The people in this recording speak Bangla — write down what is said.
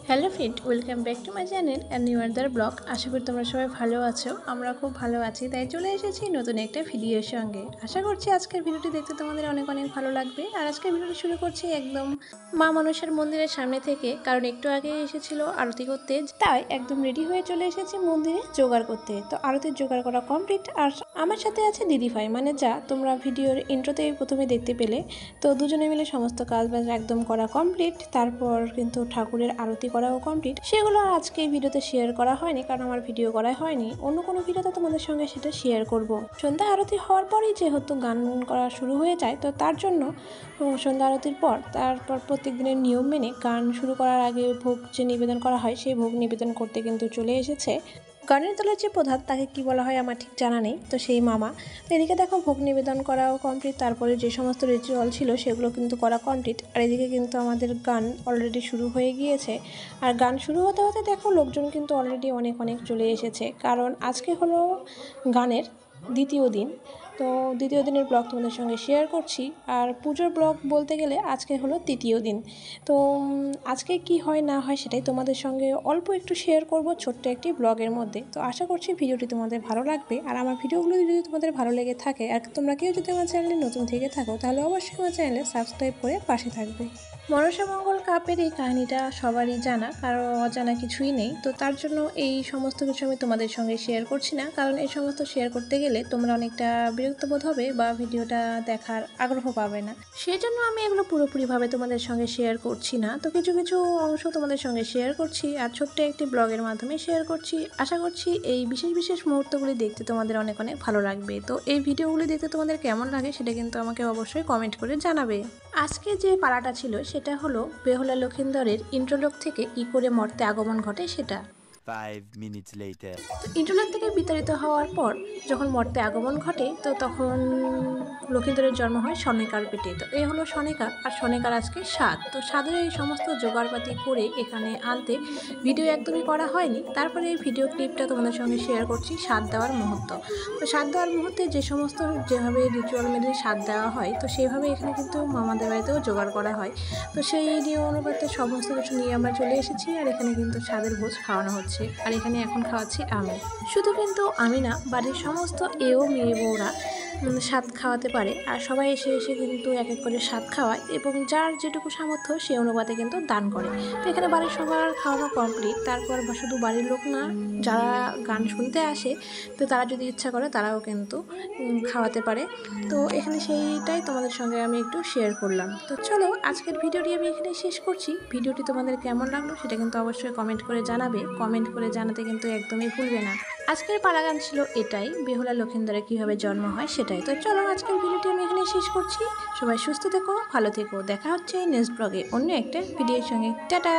Hello friend, welcome back to my channel and new other blog. আশা করি তোমরা সবাই ভালো আছো। আমরা খুব ভালো আছি, তাই চলে এসেছি নতুন একটা ভিডিওর সঙ্গে। আশা করছি আজকের ভিডিওটি দেখতে তোমাদের অনেক অনেক ভালো লাগবে। আর আজকের ভিডিওটি শুরু করছি একদম মা মনসার মন্দিরের সামনে থেকে, কারণ একটু আগে এসেছিল আরতি করতে, তাই একদম রেডি হয়ে চলে এসেছি মন্দিরে জোগাড় করতে। তো আরতির জোগাড় করা কমপ্লিট, আর আমার সাথে আছে দিদিভাই, মানে যা তোমরা ভিডিওর ইন্ট্রোতেই প্রথমে দেখতে পেলে। তো দুজনে মিলে সমস্ত কাজ বাজ একদম করা কমপ্লিট। তারপর কিন্তু ঠাকুরের আরতি করাও কমপ্লিট। সেগুলো আজকে এই ভিডিওতে শেয়ার করা হয়নি, কারণ আমার ভিডিও করা হয়নি। অন্য কোনো ভিডিওতে তোমাদের সঙ্গে সেটা শেয়ার করব। সন্ধ্যা আরতি হওয়ার পরেই যেহেতু গান করা শুরু হয়ে যায়, তো তার জন্য সন্ধ্যা আরতির পর তারপর প্রত্যেক দিনের নিয়ম মেনে গান শুরু করার আগে ভোগ যে নিবেদন করা হয়, সেই ভোগ নিবেদন করতে কিন্তু চলে এসেছে। গানের দলের যে প্রধান, তাকে কি বলা হয় আমার ঠিক জানা নেই, তো সেই মামা। তো এদিকে দেখো ভোগ নিবেদন করাও কমপ্লিট, তারপরে যে সমস্ত রিচুয়াল ছিল সেগুলো কিন্তু করা কমপ্লিট। আর এদিকে কিন্তু আমাদের গান অলরেডি শুরু হয়ে গিয়েছে। আর গান শুরু হতে হতে দেখো লোকজন কিন্তু অলরেডি অনেক অনেক চলে এসেছে, কারণ আজকে হলো গানের দ্বিতীয় দিন। তো দ্বিতীয় দিনের ব্লগ তোমাদের সঙ্গে শেয়ার করছি। আর পুজোর ব্লগ বলতে গেলে আজকে হলো তৃতীয় দিন। তো আজকে কি হয় না হয় সেটাই তোমাদের সঙ্গে অল্প একটু শেয়ার করব ছোট্ট একটি ব্লগের মধ্যে। তো আশা করছি ভিডিওটি তোমাদের ভালো লাগবে। আর আমার ভিডিওগুলো যদি তোমাদের ভালো লেগে থাকে, আর তোমরা কেউ যদি আমার চ্যানেলে নতুন থেকে থাকো, তাহলে অবশ্যই আমার চ্যানেলে সাবস্ক্রাইব করে পাশে থাকবে। মনসামঙ্গল কাপের এই কাহিনিটা সবারই জানা, কারো অজানা কিছুই নেই। তো তার জন্য এই সমস্ত কিছু আমি তোমাদের সঙ্গে শেয়ার করছি না, কারণ এই সমস্ত শেয়ার করতে গেলে তোমরা অনেকটা বিরক্ত বোধ হবে বা ভিডিওটা দেখার আগ্রহ পাবে না। সেই জন্য আমি এগুলো পুরোপুরিভাবে তোমাদের সঙ্গে শেয়ার করছি না। তো কিছু কিছু অংশ তোমাদের সঙ্গে শেয়ার করছি, আর ছোট্ট একটি ব্লগের মাধ্যমে শেয়ার করছি। আশা করছি এই বিশেষ বিশেষ মুহূর্তগুলি দেখতে তোমাদের অনেক অনেক ভালো লাগবে। তো এই ভিডিওগুলি দেখতে তোমাদের কেমন লাগে সেটা কিন্তু আমাকে অবশ্যই কমেন্ট করে জানাবে। আজকে যে পালাটা ছিল সেটা হলো বেহুলা লক্ষিন্দরের ইন্ট্রোলগ থেকে কি করে মর্তে আগমন ঘটে সেটা। 5 minutes later. তো ইন্টারনেট থেকে বিতাড়িত হওয়ার পর যখন মর্তে আগমন ঘটে, তো তখন লক্ষিন্দরের জন্ম হয় সনেকার পেটে। তো এই হলো সনেকা, আর সনেকার আজকে স্বাদ। তো স্বাদের এই সমস্ত জোগাড়পাতি করে এখানে আনতে ভিডিও একদমই করা হয়নি। তারপরে এই ভিডিও ক্লিপটা তোমাদের সঙ্গে শেয়ার করছি স্বাদ দেওয়ার মুহূর্ত। তো স্বাদ দেওয়ার মুহূর্তে যে সমস্ত যেভাবে রিচুয়াল মেনে স্বাদ দেওয়া হয়, তো সেইভাবে এখানে কিন্তু মামাদের বাড়িতেও জোগাড় করা হয়। তো সেই নিয়ম অনুপাতে সমস্ত কিছু নিয়ে আমরা চলে এসেছি, আর এখানে কিন্তু স্বাদের ভোজ খাওয়ানো হচ্ছে। আর এখানে এখন খাওয়াচ্ছি আমি। শুধু কিন্তু আমি না, বাড়ির সমস্ত এও মেয়ে বউরা স্বাদ খাওয়াতে পারে। আর সবাই এসে এসে কিন্তু এক এক করে স্বাদ খাওয়ায়, এবং যার যেটুকু সামর্থ্য সে অনুপাতে কিন্তু দান করে। তো এখানে বাড়ির সবার খাওয়ানো কমপ্লিট। তারপর শুধু বাড়ির লোক না, যারা গান শুনতে আসে, তো তারা যদি ইচ্ছা করে তারাও কিন্তু খাওয়াতে পারে। তো এখানে সেইটাই তোমাদের সঙ্গে আমি একটু শেয়ার করলাম। তো চলো আজকের ভিডিওটি আমি এখানে শেষ করছি। ভিডিওটি তোমাদের কেমন লাগলো সেটা কিন্তু অবশ্যই কমেন্ট করে জানাবে। কমেন্ট করে জানাতে কিন্তু একদমই ভুলবে না। আজকের পালাগান ছিল এটাই, বেহুলা লক্ষিন্দরের কীভাবে জন্ম হয় সেটাই। তো চলো আজকের ভিডিওটি আমি এখানে শেষ করছি। সবাই সুস্থ থেকো, ভালো থেকো। দেখা হচ্ছে নেক্সট ব্লগে অন্য একটা ভিডিওর সঙ্গে। টাটা।